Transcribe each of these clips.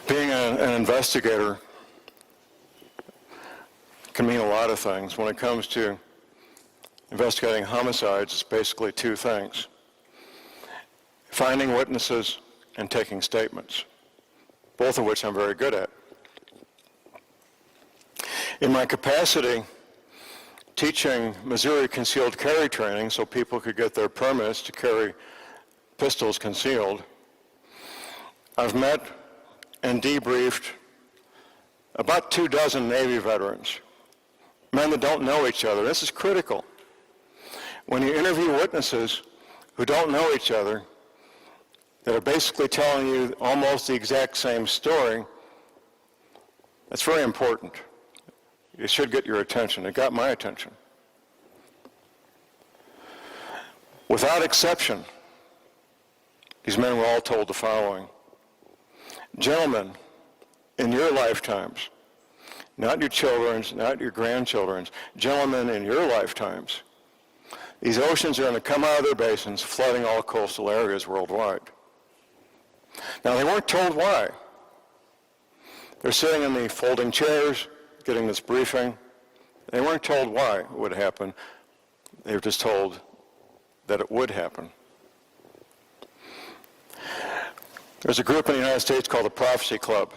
Being an investigator can mean a lot of things. When it comes to investigating homicides, it's basically two things: finding witnesses and taking statements, both of which I'm very good at. In my capacity teaching Missouri concealed carry training so people could get their permits to carry pistols concealed, I've met and debriefed about 24 Navy veterans, men that don't know each other. This is critical. When you interview witnesses who don't know each other, that are basically telling you almost the exact same story, that's very important. It should get your attention. It got my attention. Without exception, these men were all told the following: gentlemen, in your lifetimes, not your children's, not your grandchildren's, gentlemen, in your lifetimes, these oceans are going to come out of their basins, flooding all coastal areas worldwide. Now, they weren't told why. They're sitting in the folding chairs, getting this briefing. They weren't told why it would happen. They were just told that it would happen. There's a group in the United States called the Prophecy Club.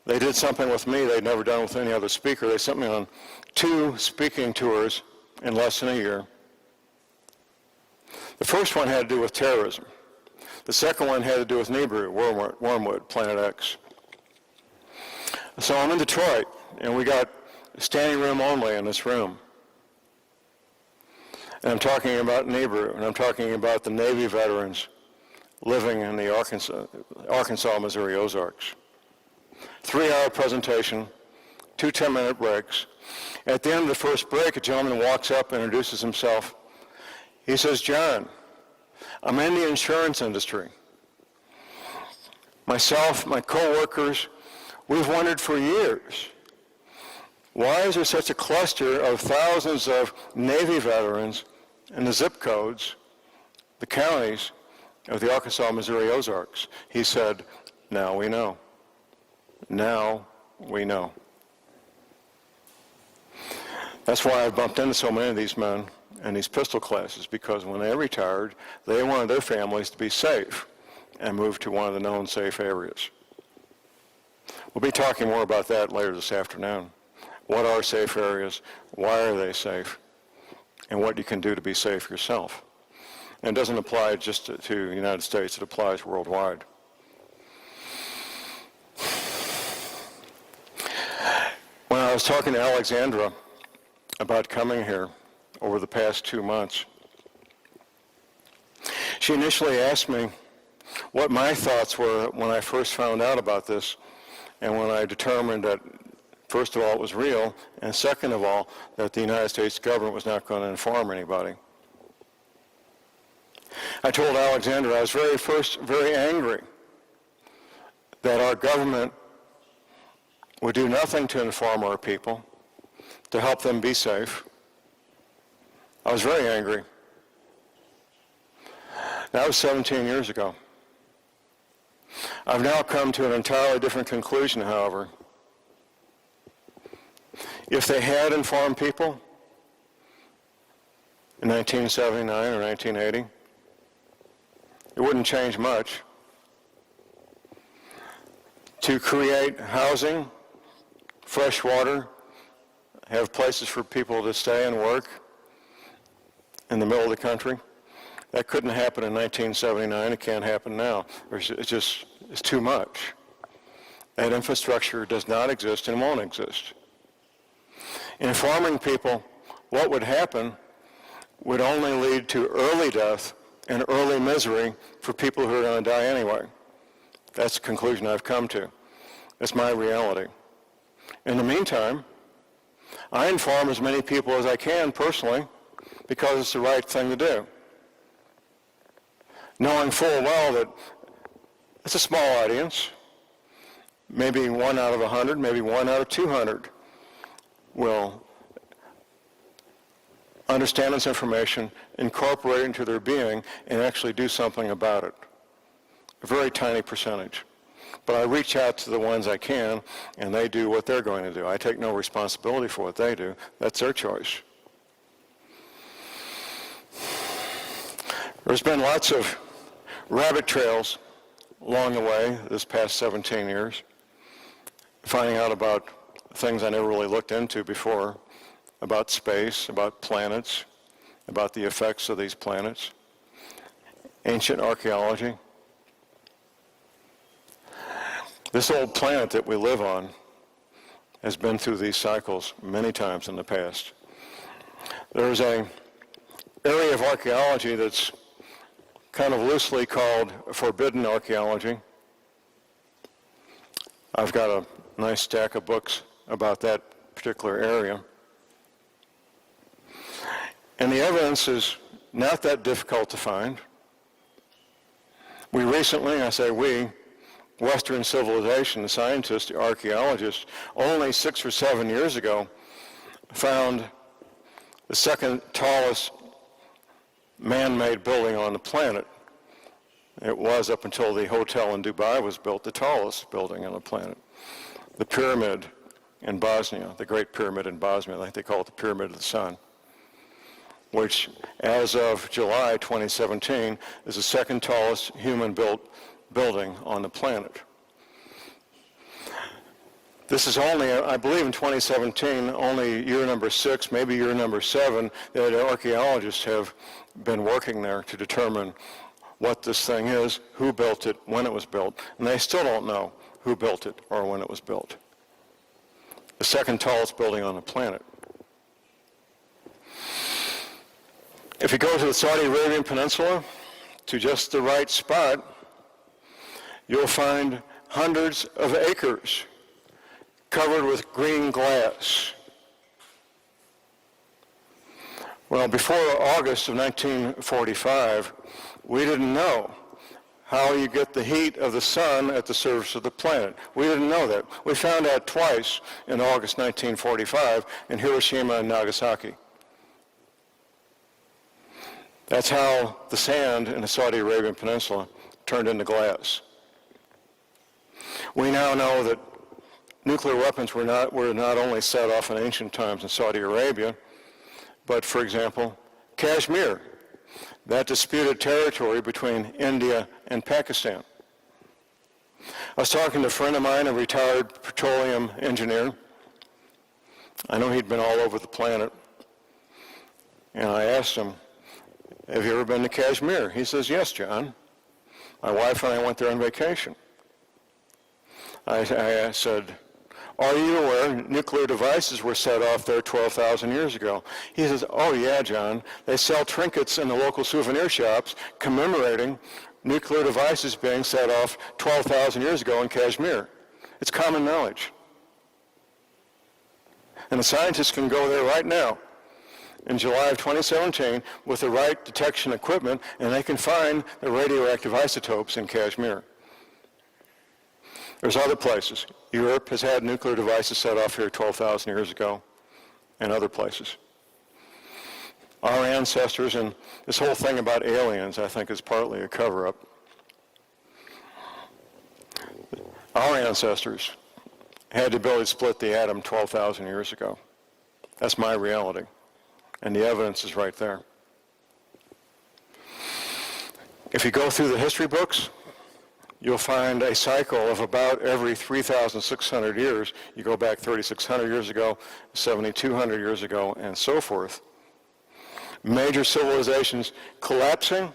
They did something with me they'd never done with any other speaker. They sent me on 2 speaking tours in less than a year. The first one had to do with terrorism. The second one had to do with NIBIRU, Wormwood, Planet X. So I'm in Detroit, and we got standing room only in this room. And I'm talking about NIBIRU, and I'm talking about the Navy veterans living in the Arkansas, Missouri Ozarks. 3-hour presentation, 2 10-minute breaks. At the end of the first break, a gentleman walks up and introduces himself. He says, "John, I'm in the insurance industry. Myself, my coworkers, we've wondered for years, why is there such a cluster of thousands of Navy veterans in the zip codes, the counties of the Arkansas, Missouri Ozarks?" He said, "Now we know. Now we know." That's why I've bumped into so many of these men in these pistol classes, because when they retired, they wanted their families to be safe and move to one of the known safe areas. We'll be talking more about that later this afternoon. What are safe areas? Why are they safe? And what you can do to be safe yourself. And it doesn't apply just to the United States, it applies worldwide. When I was talking to Alexandra about coming here over the past 2 months, she initially asked me what my thoughts were when I first found out about this, and when I determined that, first of all, it was real, and second of all, that the United States government was not going to inform anybody. I told Alexandra I was very angry that our government would do nothing to inform our people, to help them be safe. I was very angry. That was 17 years ago. I've now come to an entirely different conclusion, however. If they had informed people in 1979 or 1980, it wouldn't change much. To create housing, fresh water, have places for people to stay and work in the middle of the country, that couldn't happen in 1979. It can't happen now. It's too much. That infrastructure does not exist and won't exist. Informing people what would happen would only lead to early death and early misery for people who are going to die anyway. That's the conclusion I've come to. It's my reality. In the meantime, I inform as many people as I can personally because it's the right thing to do, knowing full well that it's a small audience. Maybe 1 out of 100, maybe 1 out of 200 will understand this information, incorporate it into their being, and actually do something about it. A very tiny percentage. But I reach out to the ones I can, and they do what they're going to do. I take no responsibility for what they do. That's their choice. There's been lots of rabbit trails along the way this past 17 years, finding out about things I never really looked into before, about space, about planets, about the effects of these planets, ancient archaeology. This old planet that we live on has been through these cycles many times in the past. There's an area of archaeology that's kind of loosely called forbidden archaeology. I've got a nice stack of books about that particular area. And the evidence is not that difficult to find. We recently, I say we, Western civilization, the scientists, the archaeologists, only 6 or 7 years ago found the second tallest man-made building on the planet. It was, up until the hotel in Dubai was built, the tallest building on the planet. The pyramid in Bosnia, the Great Pyramid in Bosnia, I think they call it the Pyramid of the Sun, which as of July 2017 is the second tallest human-built building on the planet. This is only, I believe in 2017, only year number 6, maybe year number 7, that archaeologists have been working there to determine what this thing is, who built it, when it was built, and they still don't know who built it or when it was built. The second tallest building on the planet. If you go to the Saudi Arabian Peninsula, to just the right spot, you'll find hundreds of acres covered with green glass. Well, before August of 1945, we didn't know how you get the heat of the sun at the surface of the planet. We didn't know that. We found out twice in August 1945 in Hiroshima and Nagasaki. That's how the sand in the Saudi Arabian Peninsula turned into glass. We now know that nuclear weapons were not only set off in ancient times in Saudi Arabia, but, for example, Kashmir, that disputed territory between India and Pakistan. I was talking to a friend of mine, a retired petroleum engineer. I know he'd been all over the planet. And I asked him, have you ever been to Kashmir? He says, yes, John. My wife and I went there on vacation. I said, are you aware nuclear devices were set off there 12,000 years ago? He says, oh yeah, John. They sell trinkets in the local souvenir shops commemorating nuclear devices being set off 12,000 years ago in Kashmir. It's common knowledge. And the scientists can go there right now in July of 2017 with the right detection equipment, and they can find the radioactive isotopes in Kashmir. There's other places. Europe has had nuclear devices set off here 12,000 years ago, and other places. Our ancestors, and this whole thing about aliens, I think, is partly a cover-up. Our ancestors had the ability to split the atom 12,000 years ago. That's my reality, and the evidence is right there. If you go through the history books, you'll find a cycle of about every 3,600 years. You go back 3,600 years ago, 7,200 years ago, and so forth. Major civilizations collapsing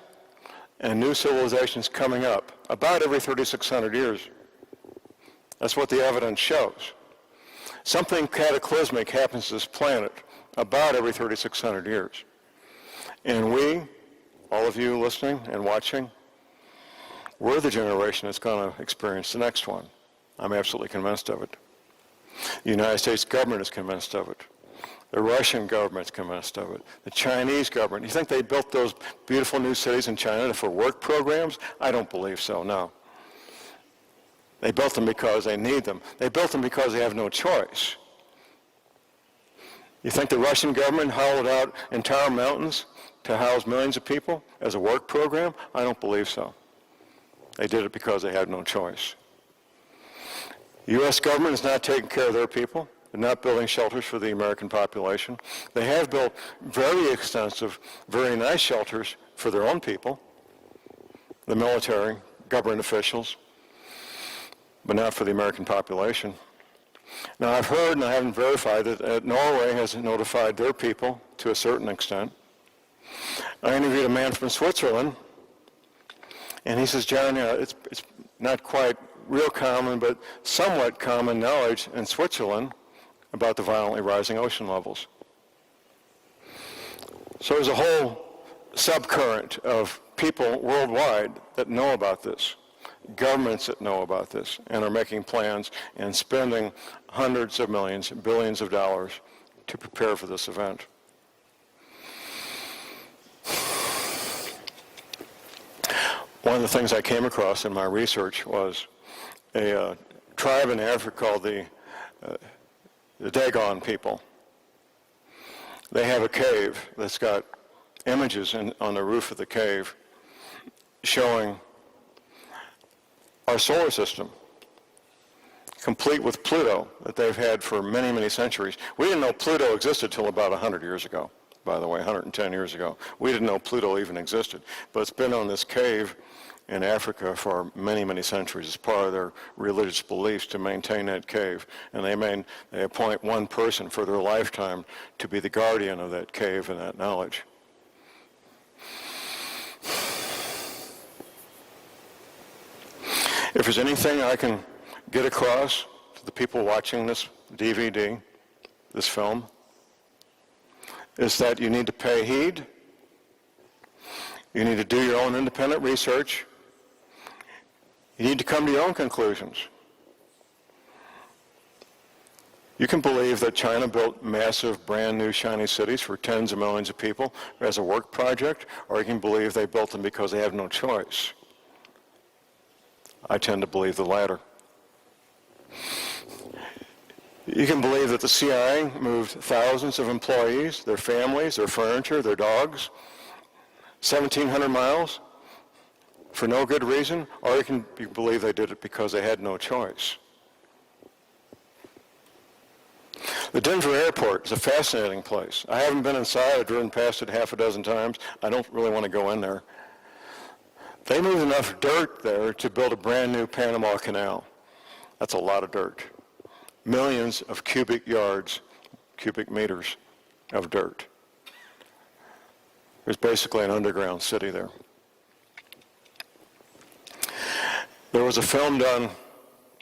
and new civilizations coming up about every 3,600 years. That's what the evidence shows. Something cataclysmic happens to this planet about every 3,600 years. And we, all of you listening and watching, we're the generation that's going to experience the next one. I'm absolutely convinced of it. The United States government is convinced of it. The Russian government is convinced of it. The Chinese government. You think they built those beautiful new cities in China for work programs? I don't believe so, no. They built them because they need them. They built them because they have no choice. You think the Russian government hollowed out entire mountains to house millions of people as a work program? I don't believe so. They did it because they had no choice. The U.S. government is not taking care of their people. They're not building shelters for the American population. They have built very extensive, very nice shelters for their own people, the military, government officials, but not for the American population. Now, I've heard, and I haven't verified, that Norway has notified their people to a certain extent. I interviewed a man from Switzerland, and he says, John, it's not quite real common, but somewhat common knowledge in Switzerland about the violently rising ocean levels. So there's a whole subcurrent of people worldwide that know about this, governments that know about this, and are making plans and spending hundreds of millions, billions of dollars to prepare for this event. One of the things I came across in my research was a tribe in Africa called the Dagon people. They have a cave that's got images on the roof of the cave showing our solar system, complete with Pluto that they've had for many, many centuries. We didn't know Pluto existed till about 100 years ago, by the way, 110 years ago. We didn't know Pluto even existed, but it's been on this cave in Africa for many, many centuries. It's part of their religious beliefs to maintain that cave. And they appoint one person for their lifetime to be the guardian of that cave and that knowledge. If there's anything I can get across to the people watching this DVD, this film, is that you need to pay heed. You need to do your own independent research. You need to come to your own conclusions. You can believe that China built massive, brand new, shiny cities for tens of millions of people as a work project, or you can believe they built them because they have no choice. I tend to believe the latter. You can believe that the CIA moved thousands of employees, their families, their furniture, their dogs, 1,700 miles for no good reason, or you can believe they did it because they had no choice. The Denver airport is a fascinating place. I haven't been inside. I've driven past it half a dozen times. I don't really want to go in there. They moved enough dirt there to build a brand new Panama Canal. That's a lot of dirt. Millions of cubic yards, cubic meters of dirt. There's basically an underground city there. There was a film done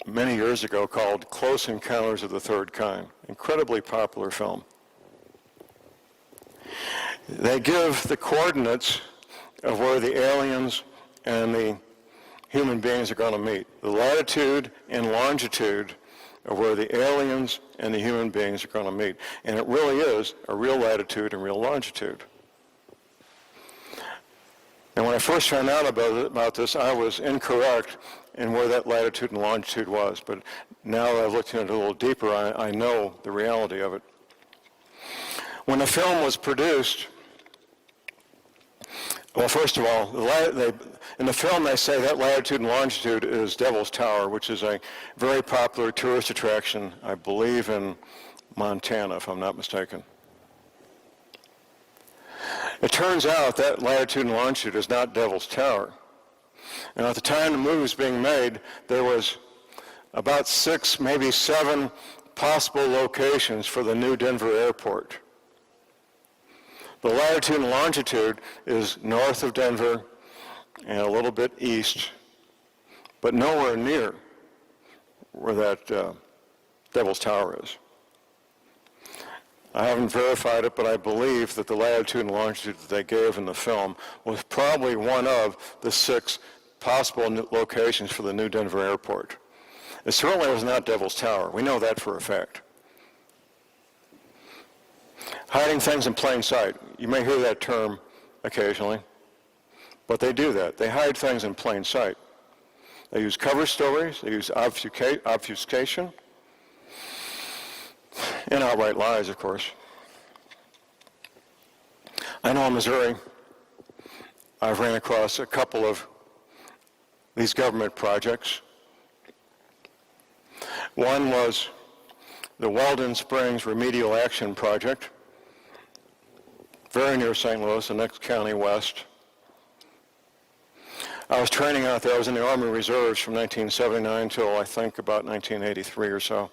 many years ago called Close Encounters of the Third Kind. Incredibly popular film. They give the coordinates of where the aliens and the human beings are going to meet. The latitude and longitude of where the aliens and the human beings are going to meet. And it really is a real latitude and real longitude. And when I first found out about this, I was incorrect in where that latitude and longitude was. But now that I've looked into it a little deeper, I know the reality of it. When the film was produced, well, first of all, in the film they say that latitude and longitude is Devil's Tower, which is a very popular tourist attraction, I believe in Montana, if I'm not mistaken. It turns out that latitude and longitude is not Devil's Tower. And at the time the movie was being made, there was about 6, maybe 7 possible locations for the new Denver airport. The latitude and longitude is north of Denver and a little bit east, but nowhere near where that Devil's Tower is. I haven't verified it, but I believe that the latitude and longitude that they gave in the film was probably one of the 6 possible locations for the new Denver airport. It certainly was not Devil's Tower. We know that for a fact. Hiding things in plain sight. You may hear that term occasionally, but they do that. They hide things in plain sight. They use cover stories, they use obfuscation, and outright lies, of course. I know in Missouri, I've ran across a couple of these government projects One was the Weldon Springs Remedial Action Project, very near St. Louis, the next county west. I was training out there. I was in the Army Reserves from 1979 till I think about 1983 or so.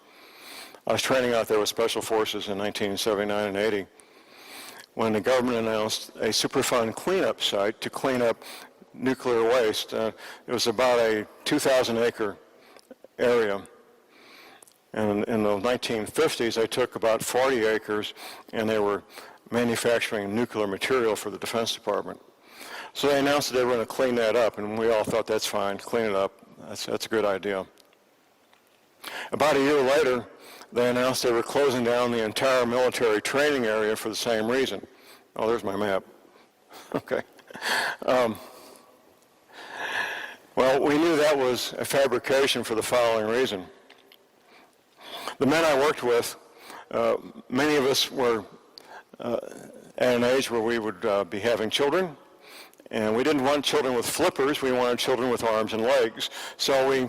I was training out there with Special Forces in 1979 and 80 when the government announced a Superfund cleanup site to clean up nuclear waste. It was about a 2,000-acre area. And in the 1950s, they took about 40 acres, and they were manufacturing nuclear material for the Defense Department. So they announced that they were going to clean that up, and we all thought, that's fine, clean it up. That's a good idea. About a year later, they announced they were closing down the entire military training area for the same reason. Oh, there's my map. Okay. Well, we knew that was a fabrication for the following reason. The men I worked with, many of us were at an age where we would be having children, and we didn't want children with flippers, we wanted children with arms and legs. So we,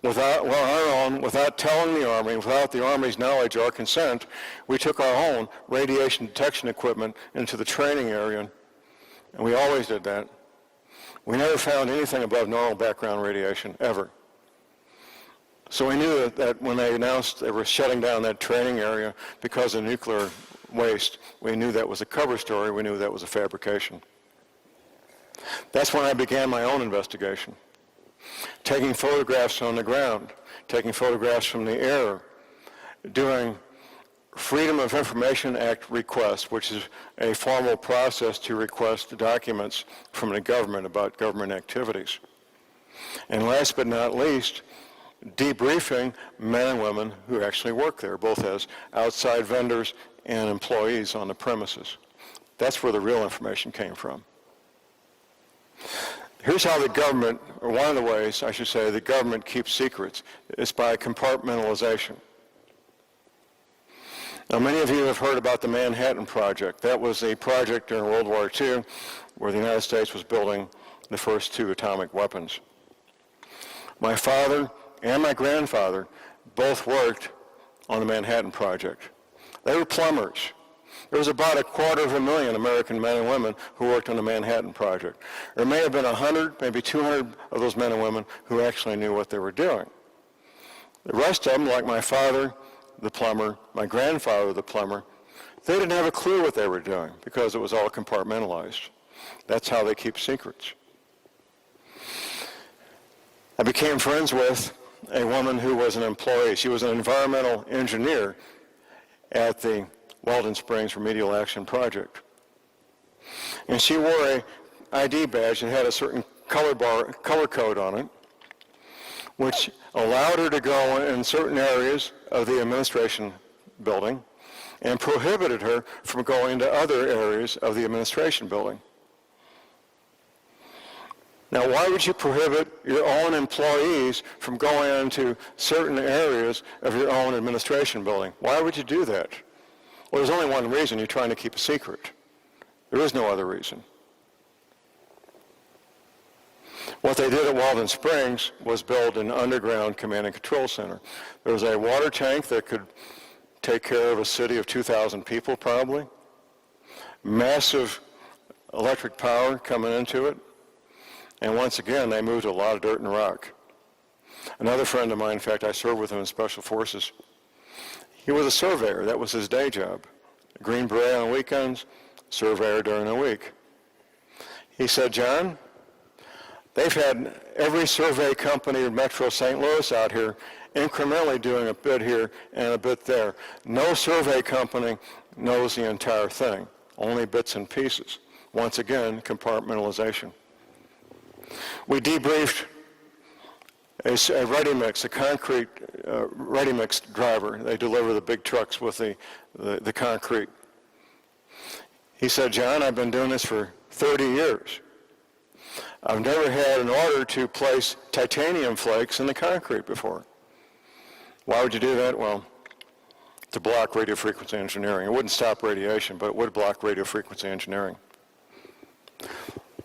without telling the Army, without the Army's knowledge or consent, we took our own radiation detection equipment into the training area, and we always did that. We never found anything above normal background radiation, ever. So we knew that when they announced they were shutting down that training area because of nuclear waste, we knew that was a cover story, we knew that was a fabrication. That's when I began my own investigation. Taking photographs on the ground, taking photographs from the air, doing Freedom of Information Act requests, which is a formal process to request documents from the government about government activities. And last but not least, debriefing men and women who actually work there, both as outside vendors and employees on the premises. That's where the real information came from. Here's how the government, or one of the ways, I should say, the government keeps secrets. It's by compartmentalization. Now, many of you have heard about the Manhattan Project. That was a project during World War II where the United States was building the first 2 atomic weapons. My father and my grandfather both worked on the Manhattan Project. They were plumbers. There was about 250,000 American men and women who worked on the Manhattan Project. There may have been 100, maybe 200 of those men and women who actually knew what they were doing. The rest of them, like my father, the plumber, my grandfather, the plumber, they didn't have a clue what they were doing because it was all compartmentalized. That's how they keep secrets. I became friends with a woman who was an employee. She was an environmental engineer at the Weldon Springs Remedial Action Project. And she wore a ID badge that had a certain color code on it, which allowed her to go in certain areas of the administration building and prohibited her from going to other areas of the administration building. Now, why would you prohibit your own employees from going into certain areas of your own administration building? Why would you do that? Well, there's only one reason: you're trying to keep a secret. There is no other reason. What they did at Weldon Springs was build an underground command and control center. There was a water tank that could take care of a city of 2,000 people probably. Massive electric power coming into it. And once again, they moved a lot of dirt and rock. Another friend of mine, in fact, I served with him in Special Forces. He was a surveyor. That was his day job. Green Beret on weekends, surveyor during the week. He said, John, they've had every survey company in Metro St. Louis out here incrementally doing a bit here and a bit there. No survey company knows the entire thing, only bits and pieces. Once again, compartmentalization. We debriefed a ready-mix, a concrete ready-mix driver. They deliver the big trucks with the concrete. He said, John, I've been doing this for 30 years. I've never had an order to place titanium flakes in the concrete before. Why would you do that? Well, to block radio frequency engineering. It wouldn't stop radiation, but it would block radio frequency engineering.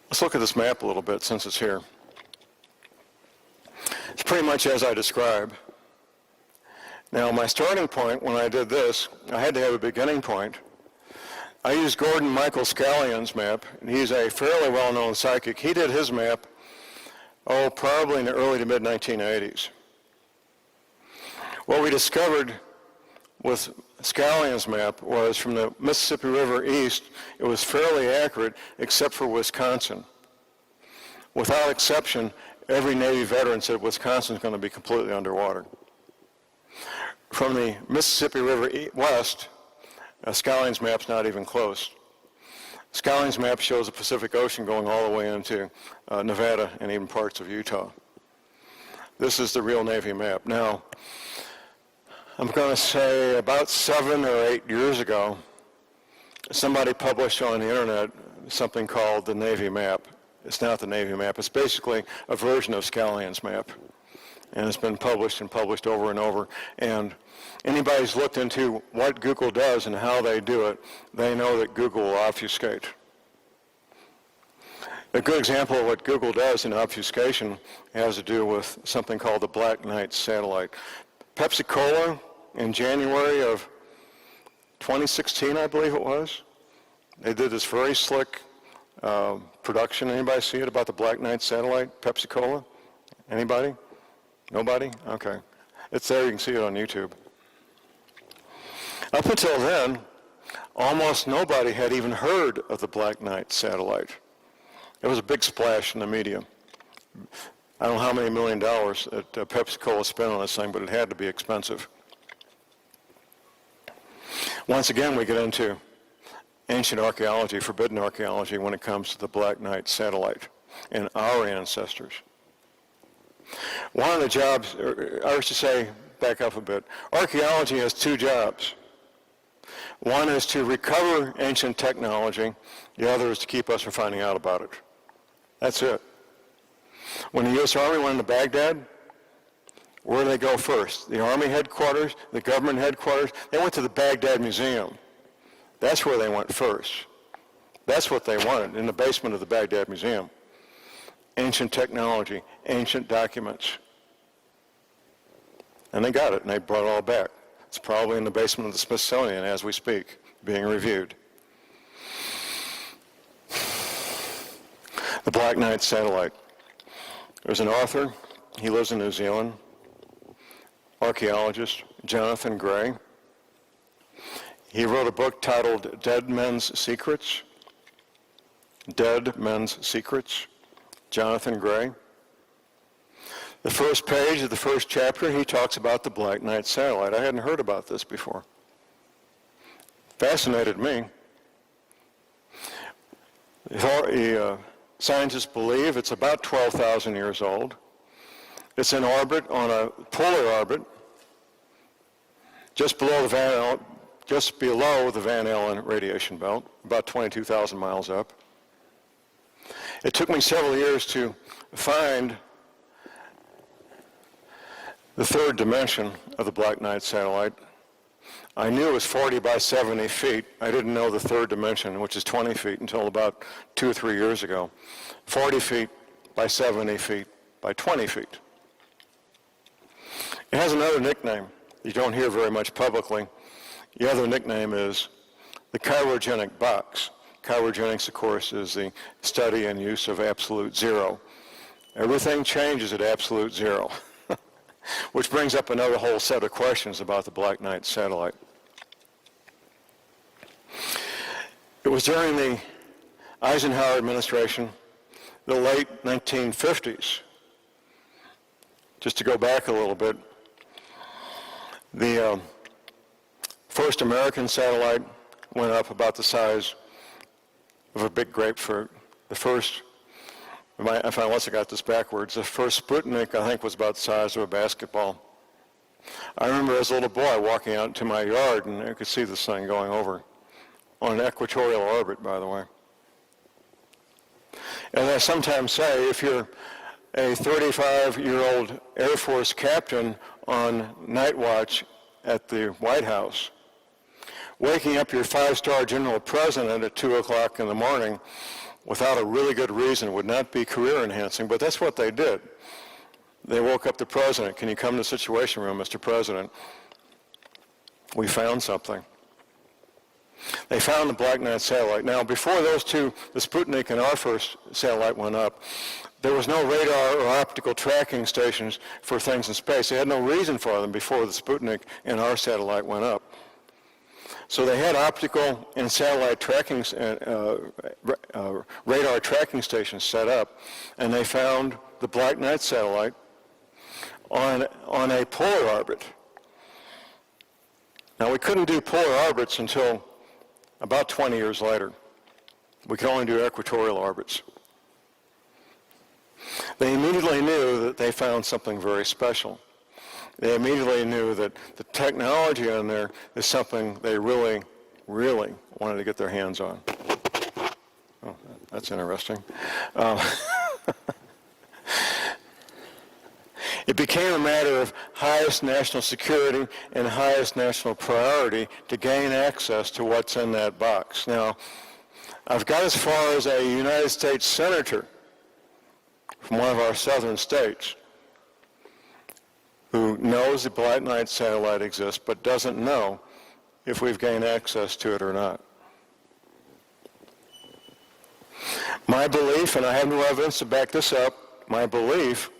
Let's look at this map a little bit since it's here. It's pretty much as I describe. Now, my starting point when I did this, I had to have a beginning point. I used Gordon Michael Scallion's map, and he's a fairly well-known psychic. He did his map, probably in the early to mid-1980s. What we discovered with Scallion's map was from the Mississippi River east, it was fairly accurate except for Wisconsin. Without exception, every Navy veteran said Wisconsin's going to be completely underwater. From the Mississippi River west, Scallion's map's not even close. Scallion's map shows the Pacific Ocean going all the way into Nevada and even parts of Utah. This is the real Navy map. Now, I'm going to say about 7 or 8 years ago, somebody published on the internet something called the Navy map. It's not the Navy map. It's basically a version of Scallion's map. And it's been published and published over and over. And anybody who's looked into what Google does and how they do it, they know that Google will obfuscate. A good example of what Google does in obfuscation has to do with something called the Black Knight satellite. Pepsi-Cola, in January of 2016, I believe it was, they did this very slick production. Anybody see it about the Black Knight satellite, Pepsi-Cola? Anybody? Nobody? Okay. It's there. You can see it on YouTube. Up until then, almost nobody had even heard of the Black Knight satellite. It was a big splash in the media. I don't know how many $1 million that Pepsi-Cola spent on this thing, but it had to be expensive. Once again, we get into ancient archaeology, forbidden archaeology, when it comes to the Black Knight satellite and our ancestors. One of the jobs, or I should say, back up a bit, archaeology has 2 jobs. One is to recover ancient technology. The other is to keep us from finding out about it. That's it. When the U.S. Army went into Baghdad, where did they go first? The Army headquarters, the government headquarters? They went to the Baghdad Museum. That's where they went first. That's what they wanted, in the basement of the Baghdad Museum. Ancient technology, ancient documents. And they got it, and they brought it all back. It's probably in the basement of the Smithsonian as we speak, being reviewed. The Black Knight satellite. There's an author, he lives in New Zealand, archaeologist, Jonathan Gray. He wrote a book titled Dead Men's Secrets. Dead Men's Secrets, Jonathan Gray. The first page of the first chapter, he talks about the Black Knight satellite. I hadn't heard about this before. Fascinated me. The scientists believe it's about 12,000 years old. It's in orbit on a polar orbit, just below the Van Allen radiation belt, about 22,000 miles up. It took me several years to find the third dimension of the Black Knight satellite. I knew it was 40 by 70 feet. I didn't know the third dimension, which is 20 feet, until about 2 or 3 years ago. 40 feet by 70 feet by 20 feet. It has another nickname you don't hear very much publicly. The other nickname is the chirogenic box. Chirogenics, of course, is the study and use of absolute zero. Everything changes at absolute zero, which brings up another whole set of questions about the Black Knight satellite. It was during the Eisenhower administration, the late 1950s. Just to go back a little bit, the first American satellite went up about the size of a big grapefruit. The first, unless I got this backwards, the first Sputnik, I think, was about the size of a basketball. I remember as a little boy walking out into my yard, and I could see this thing going over on an equatorial orbit, by the way. And I sometimes say, if you're a 35-year-old Air Force captain on night watch at the White House, waking up your 5-star general president at 2 o'clock in the morning without a really good reason would not be career enhancing, but that's what they did. They woke up the president. Can you come to the Situation Room, Mr. President? we found something. They found the Black Knight satellite. Now, before those two, the Sputnik and our first satellite went up, there was no radar or optical tracking stations for things in space. They had no reason for them before the Sputnik and our satellite went up. So they had optical and satellite tracking, radar tracking stations set up, and they found the Black Knight satellite on a polar orbit. Now, we couldn't do polar orbits until about 20 years later. We could only do equatorial orbits. They immediately knew that they found something very special. They immediately knew that the technology on there is something they really, really wanted to get their hands on. Oh, that's interesting. It became a matter of highest national security and highest national priority to gain access to what's in that box. Now, I've got as far as a United States senator from one of our southern states who knows the Black Knight satellite exists but doesn't know if we've gained access to it or not. My belief, and I have no evidence to back this up, my belief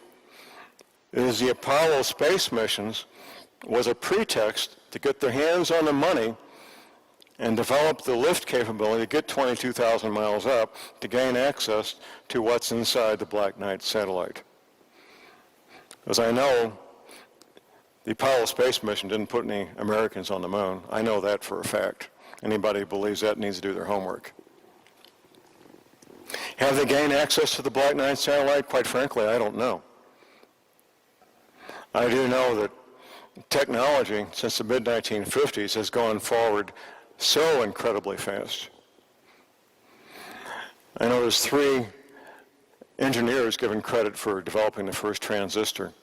is the Apollo space missions was a pretext to get their hands on the money and develop the lift capability to get 22,000 miles up to gain access to what's inside the Black Knight satellite. As I know, the Apollo space mission didn't put any Americans on the moon. I know that for a fact. Anybody who believes that needs to do their homework. Have they gained access to the Black Knight satellite? Quite frankly, I don't know. I do know that technology since the mid-1950s has gone forward so incredibly fast. I know there's 3 engineers given credit for developing the first transistor.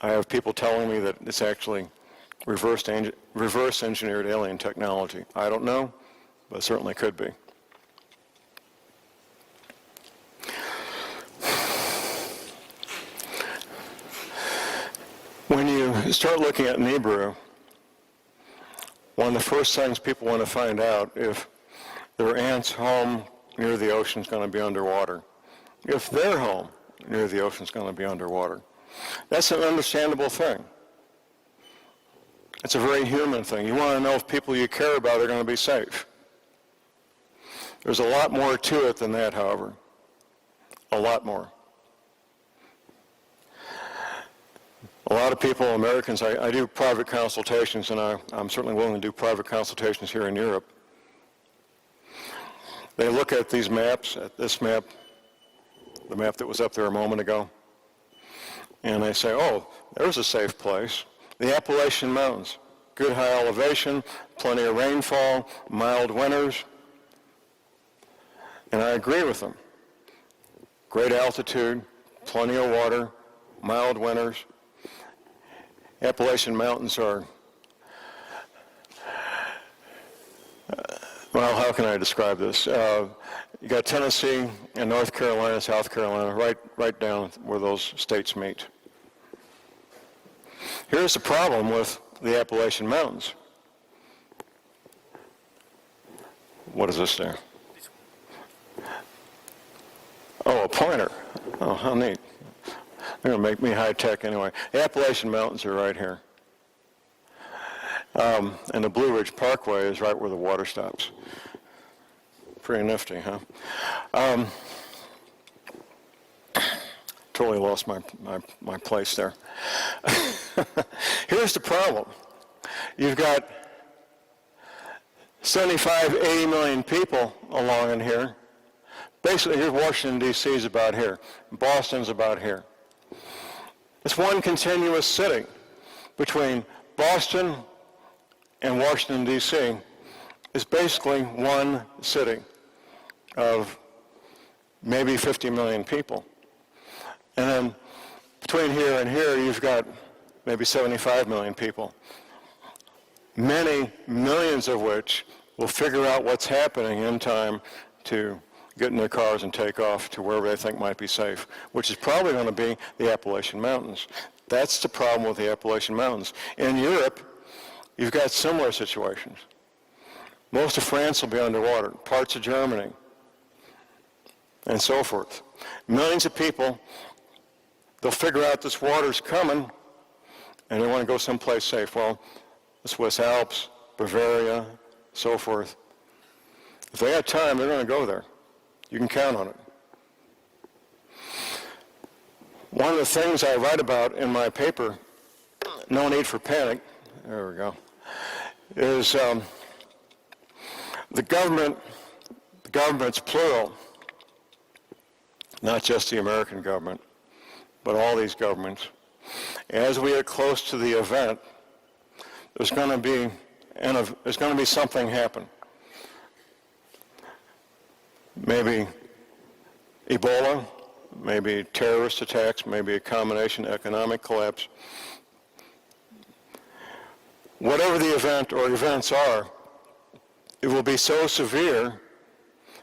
I have people telling me that it's actually reverse engineered alien technology. I don't know, but it certainly could be. When you start looking at NIBIRU, one of the first things people want to find out if their aunt's home near the ocean is going to be underwater. If their home near the ocean is going to be underwater. That's an understandable thing. It's a very human thing. You want to know if people you care about are going to be safe. There's a lot more to it than that, however. A lot more. A lot of people, Americans, I do private consultations, and I'm certainly willing to do private consultations here in Europe. They look at these maps, at this map, the map that was up there a moment ago, and they say, oh, there's a safe place. The Appalachian Mountains, good high elevation, plenty of rainfall, mild winters, and I agree with them. Great altitude, plenty of water, mild winters. Appalachian Mountains are, well, how can I describe this? You got Tennessee and North Carolina, South Carolina, right down where those states meet. Here's the problem with the Appalachian Mountains. What is this there? Oh, a pointer. Oh, how neat. They're going to make me high-tech anyway. The Appalachian Mountains are right here. And the Blue Ridge Parkway is right where the water stops. Pretty nifty, huh? Totally lost my place there. Here's the problem. You've got 75, 80 million people along in here. Basically, here's Washington, D.C. is about here. Boston's about here. It's one continuous city between Boston and Washington, D.C. is basically one city of maybe 50 million people. And then between here and here, you've got maybe 75 million people, many millions of which will figure out what's happening in time to get in their cars and take off to wherever they think might be safe, which is probably going to be the Appalachian Mountains. That's the problem with the Appalachian Mountains. In Europe, you've got similar situations. Most of France will be underwater, parts of Germany, and so forth. Millions of people, they'll figure out this water's coming, and they want to go someplace safe. Well, the Swiss Alps, Bavaria, so forth. If they have time, they're going to go there. You can count on it. One of the things I write about in my paper, No Need for Panic, there we go, is the government's plural, not just the American government, but all these governments. As we get close to the event, there's going to be something happen. Maybe Ebola, maybe terrorist attacks, maybe a combination economic collapse. Whatever the event or events are, it will be so severe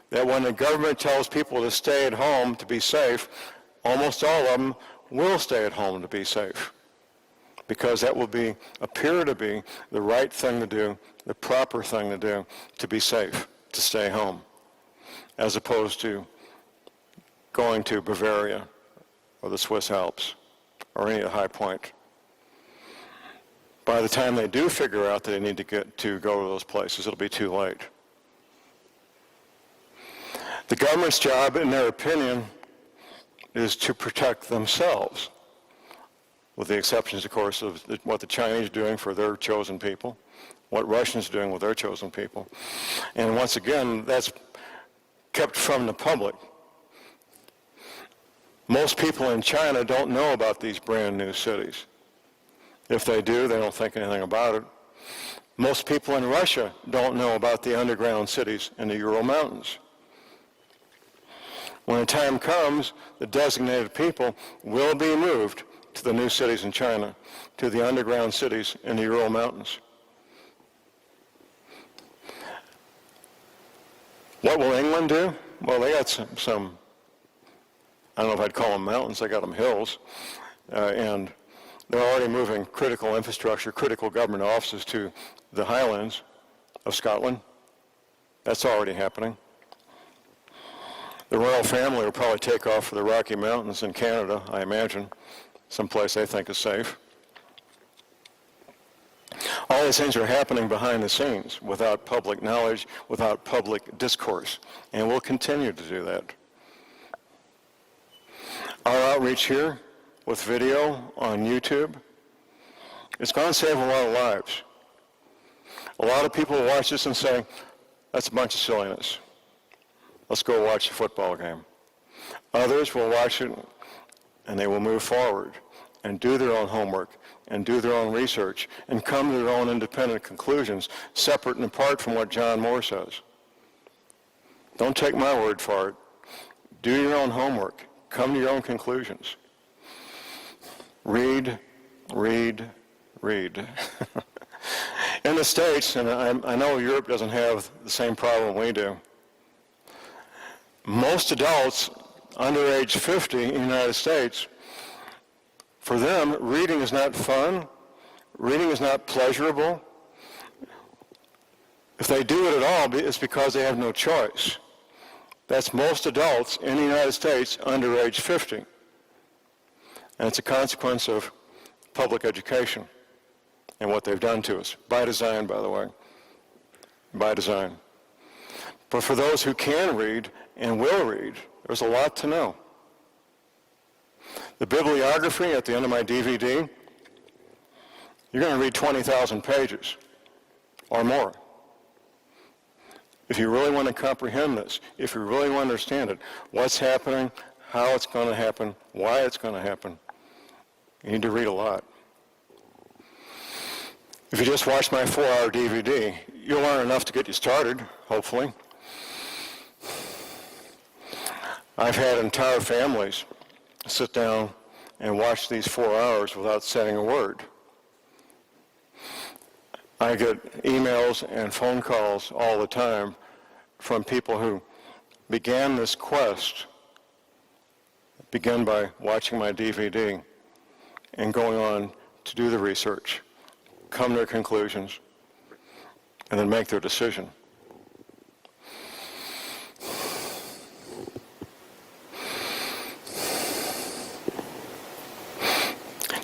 that when the government tells people to stay at home to be safe, almost all of them will stay at home to be safe, because that will appear to be the right thing to do, the proper thing to do, to be safe, to stay home, as opposed to going to Bavaria or the Swiss Alps or any high point. By the time they do figure out that they need to go to those places, it'll be too late. The government's job, in their opinion, is to protect themselves, with the exceptions, of course, of what the Chinese are doing for their chosen people, what Russians are doing with their chosen people. And once again, that's kept from the public. Most people in China don't know about these brand new cities. If they do, they don't think anything about it. Most people in Russia don't know about the underground cities in the Ural Mountains. When the time comes, the designated people will be moved to the new cities in China, to the underground cities in the Ural Mountains. What will England do? Well, they got some I don't know if I'd call them mountains, they got them hills, and they're already moving critical infrastructure, critical government offices to the Highlands of Scotland. That's already happening. The royal family will probably take off for the Rocky Mountains in Canada, I imagine, someplace they think is safe. All these things are happening behind the scenes without public knowledge, without public discourse, and we'll continue to do that. Our outreach here with video on YouTube, it's going to save a lot of lives. A lot of people will watch this and say, that's a bunch of silliness. Let's go watch the football game. Others will watch it and they will move forward and do their own homework and do their own research and come to their own independent conclusions, separate and apart from what John Moore says. Don't take my word for it. Do your own homework. Come to your own conclusions. Read, read, read. In the States, and I know Europe doesn't have the same problem we do, most adults under age 50 in the United States, for them, reading is not fun. Reading is not pleasurable. If they do it at all, it's because they have no choice. That's most adults in the United States under age 50. And it's a consequence of public education and what they've done to us. By design, by the way. By design. But for those who can read and will read, there's a lot to know. The bibliography at the end of my DVD, you're going to read 20,000 pages or more. If you really want to comprehend this, if you really want to understand it, what's happening, how it's going to happen, why it's going to happen, you need to read a lot. If you just watch my 4-hour DVD, you'll learn enough to get you started, hopefully. I've had entire families sit down and watch these 4 hours without saying a word. I get emails and phone calls all the time from people who began this quest, began by watching my DVD and going on to do the research, come to their conclusions, and then make their decision.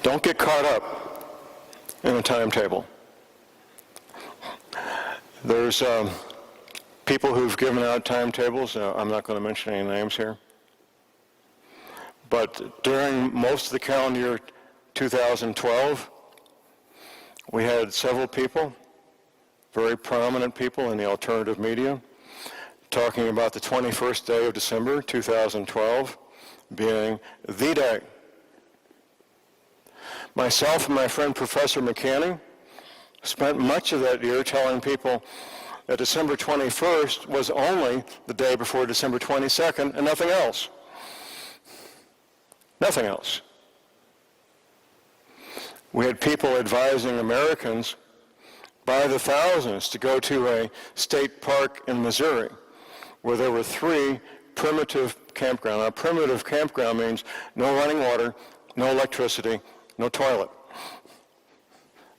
Don't get caught up in a timetable. There's people who've given out timetables. I'm not going to mention any names here. But during most of the calendar year 2012, we had several people, very prominent people in the alternative media, talking about the 21st day of December 2012 being the day. Myself and my friend Professor McCanny spent much of that year telling people that December 21st was only the day before December 22nd and nothing else. Nothing else. We had people advising Americans by the thousands to go to a state park in Missouri where there were 3 primitive campgrounds. Now, primitive campground means no running water, no electricity, no toilet.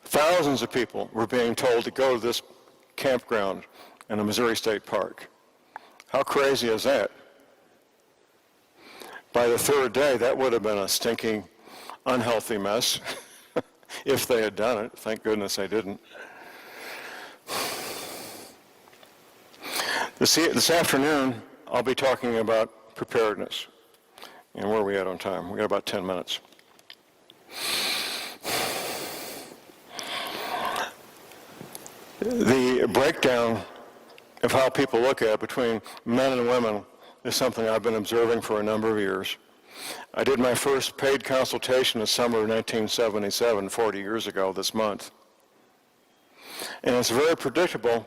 Thousands of people were being told to go to this campground in a Missouri State Park. How crazy is that? By the 3rd day, that would have been a stinking, unhealthy mess if they had done it. Thank goodness they didn't. This afternoon, I'll be talking about preparedness. And where are we at on time? We got about 10 minutes. The breakdown of how people look at it between men and women is something I've been observing for a number of years. I did my first paid consultation in the summer of 1977, 40 years ago this month. And it's very predictable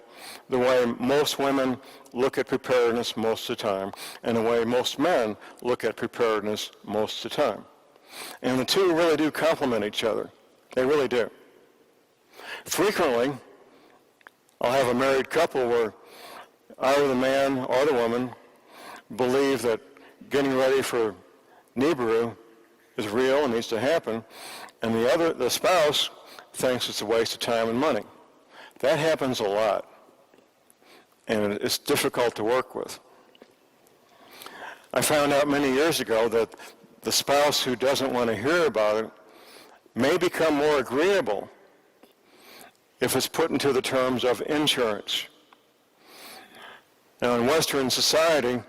the way most women look at preparedness most of the time and the way most men look at preparedness most of the time. And the two really do complement each other. They really do. Frequently, I'll have a married couple where either the man or the woman believe that getting ready for NIBIRU is real and needs to happen, and the spouse thinks it's a waste of time and money. That happens a lot, and it's difficult to work with. I found out many years ago that the spouse who doesn't want to hear about it may become more agreeable if it's put into the terms of insurance. Now, in Western society,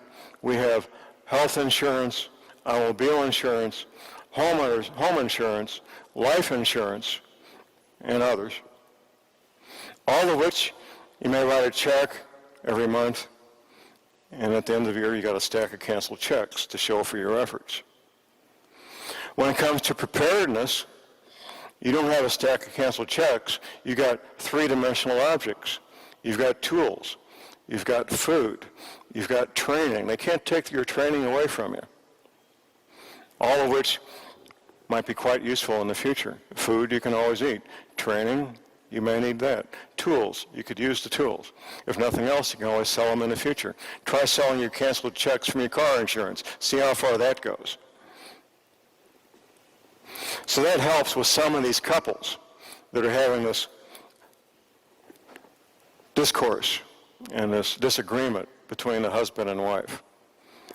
we have health insurance, automobile insurance, home insurance, life insurance, and others, all of which you may write a check every month, and at the end of the year, you got a stack of canceled checks to show for your efforts. When it comes to preparedness, you don't have a stack of canceled checks. You got 3-dimensional objects. You've got tools. You've got food. You've got training. They can't take your training away from you. All of which might be quite useful in the future. Food you can always eat. Training, you may need that. Tools, you could use the tools. If nothing else, you can always sell them in the future. Try selling your canceled checks from your car insurance. See how far that goes. So that helps with some of these couples that are having this discourse and this disagreement between the husband and wife.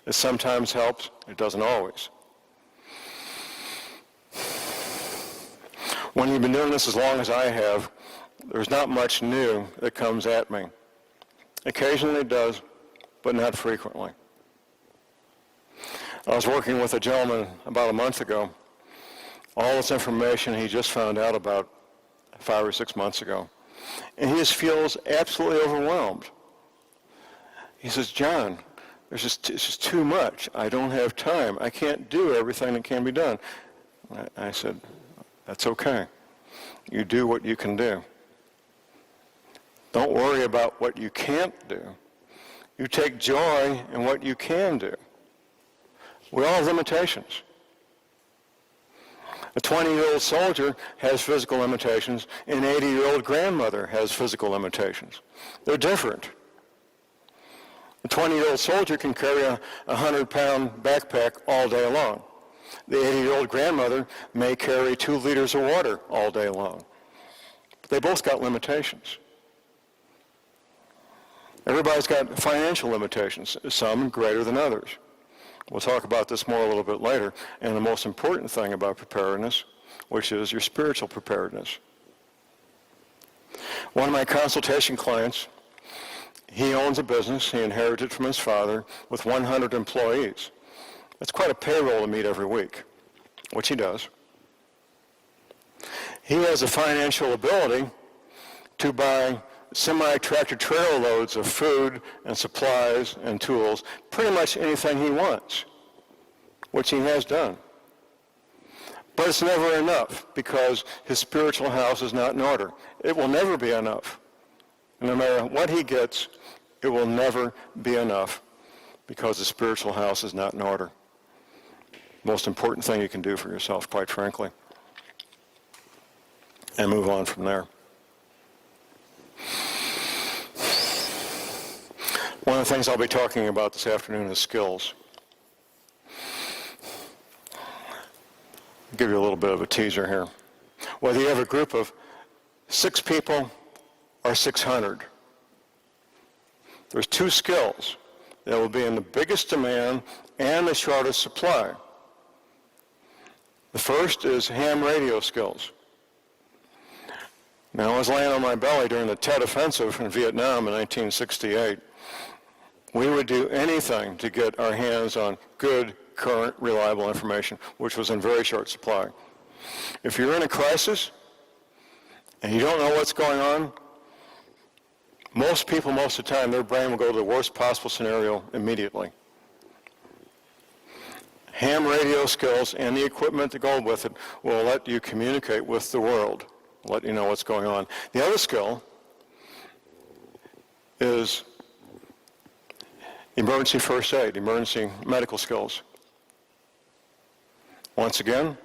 It sometimes helps, it doesn't always. When you've been doing this as long as I have, there's not much new that comes at me. Occasionally it does, but not frequently. I was working with a gentleman about a month ago. All this information he just found out about 5 or 6 months ago. And he just feels absolutely overwhelmed. He says, John, it's just too much. I don't have time. I can't do everything that can be done. I said, that's okay. You do what you can do. Don't worry about what you can't do. You take joy in what you can do. We all have limitations. A 20-year-old soldier has physical limitations. An 80-year-old grandmother has physical limitations. They're different. A 20-year-old soldier can carry a 100-pound backpack all day long. The 80-year-old grandmother may carry 2 liters of water all day long. But they both got limitations. Everybody's got financial limitations, some greater than others. We'll talk about this more a little bit later. And the most important thing about preparedness, which is your spiritual preparedness. One of my consultation clients, he owns a business he inherited from his father with 100 employees. That's quite a payroll to meet every week, which he does. He has the financial ability to buy semi-tractor trailer loads of food and supplies and tools, pretty much anything he wants, which he has done. But it's never enough because his spiritual house is not in order. It will never be enough. No matter what he gets, it will never be enough because the spiritual house is not in order. Most important thing you can do for yourself, quite frankly. And move on from there. One of the things I'll be talking about this afternoon is skills. I'll give you a little bit of a teaser here. Whether you have a group of 6 people or 600, there's 2 skills that will be in the biggest demand and the shortest supply. The first is ham radio skills. Now, I was laying on my belly during the Tet Offensive in Vietnam in 1968. We would do anything to get our hands on good, current, reliable information, which was in very short supply. If you're in a crisis and you don't know what's going on, most people, most of the time, their brain will go to the worst possible scenario immediately. Ham radio skills and the equipment that go with it will let you communicate with the world, let you know what's going on. The other skill is emergency first aid, emergency medical skills. Once again,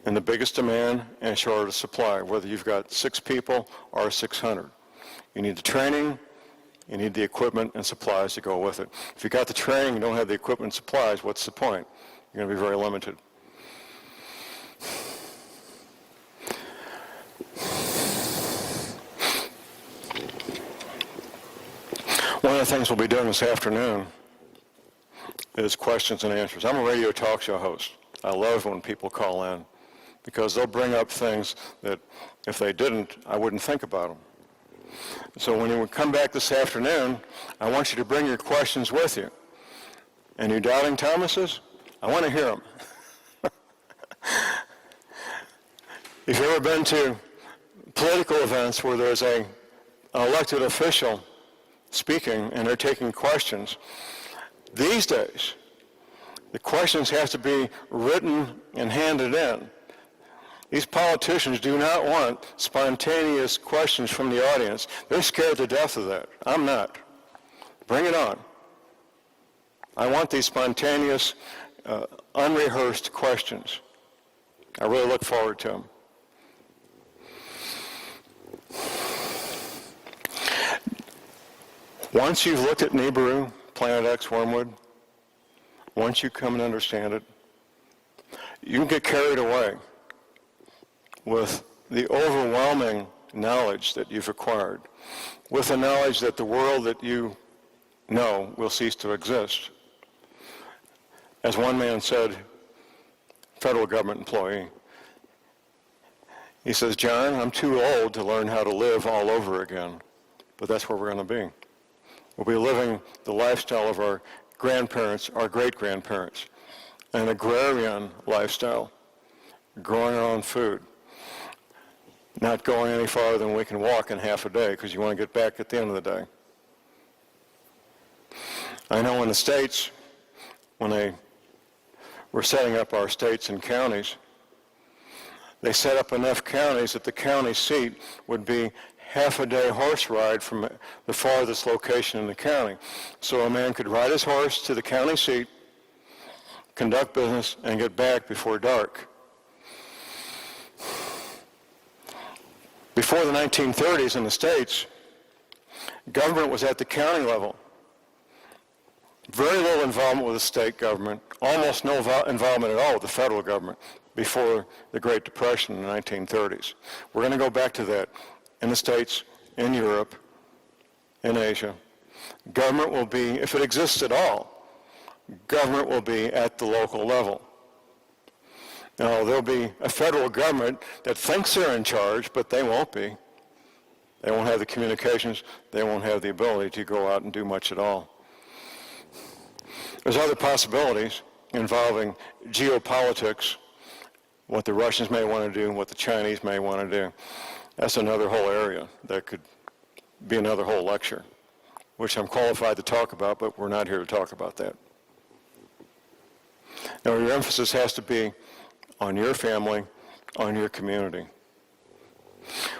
in the biggest demand and shortest supply, whether you've got 6 people or 600. You need the training, you need the equipment and supplies to go with it. If you got the training and don't have the equipment and supplies, what's the point? You're going to be very limited. One of the things we'll be doing this afternoon is questions and answers. I'm a radio talk show host. I love when people call in because they'll bring up things that if they didn't, I wouldn't think about them. So when you come back this afternoon, I want you to bring your questions with you. And you doubting Thomases, I want to hear them. If you've ever been to political events where there's an elected official speaking and they're taking questions, these days, the questions have to be written and handed in. These politicians do not want spontaneous questions from the audience. They're scared to death of that. I'm not. Bring it on. I want these spontaneous, unrehearsed questions. I really look forward to them. Once you've looked at NIBIRU, Planet X, Wormwood, once you come and understand it, you can get carried away with the overwhelming knowledge that you've acquired, with the knowledge that the world that you know will cease to exist. As one man said, federal government employee, he says, "John, I'm too old to learn how to live all over again." But that's where we're going to be. We'll be living the lifestyle of our grandparents, our great-grandparents, an agrarian lifestyle, growing our own food, not going any farther than we can walk in half a day because you want to get back at the end of the day. I know in the States, when they were setting up our states and counties, they set up enough counties that the county seat would be half a day horse ride from the farthest location in the county. So a man could ride his horse to the county seat, conduct business, and get back before dark. Before the 1930s in the States, government was at the county level. Very little involvement with the state government, almost no involvement at all with the federal government before the Great Depression in the 1930s. We're going to go back to that in the States, in Europe, in Asia. Government will be, if it exists at all, government will be at the local level. Now, there'll be a federal government that thinks they're in charge, but they won't be. They won't have the communications. They won't have the ability to go out and do much at all. There's other possibilities involving geopolitics, what the Russians may want to do and what the Chinese may want to do. That's another whole area that could be another whole lecture, which I'm qualified to talk about, but we're not here to talk about that. Now, your emphasis has to be on your family, on your community.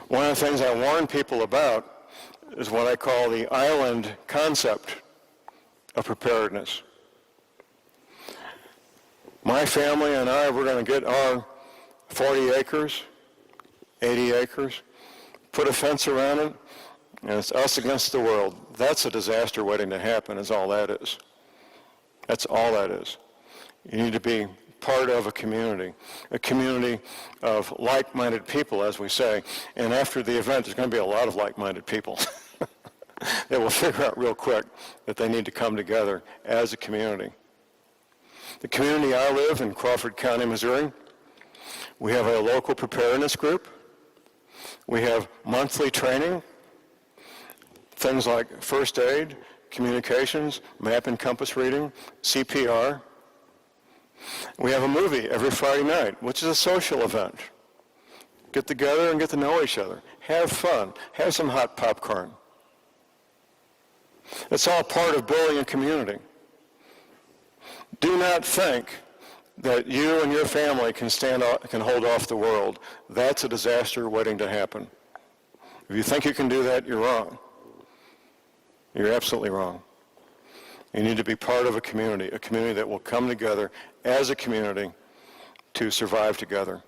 One of the things I warn people about is what I call the island concept of preparedness. My family and I, we're going to get our 40 acres, 80 acres, put a fence around it, and it's us against the world. That's a disaster waiting to happen, is all that is. That's all that is. You need to be part of a community of like-minded people, as we say. And after the event, there's going to be a lot of like-minded people that will figure out real quick that they need to come together as a community. The community I live in, Crawford County, Missouri, we have a local preparedness group. We have monthly training, things like first aid, communications, map and compass reading, CPR. We have a movie every Friday night, which is a social event. Get together and get to know each other. Have fun. Have some hot popcorn. It's all part of building a community. Do not think that you and your family can hold off the world. That's a disaster waiting to happen. If you think you can do that, you're wrong. You're absolutely wrong. You need to be part of a community that will come together as a community to survive together.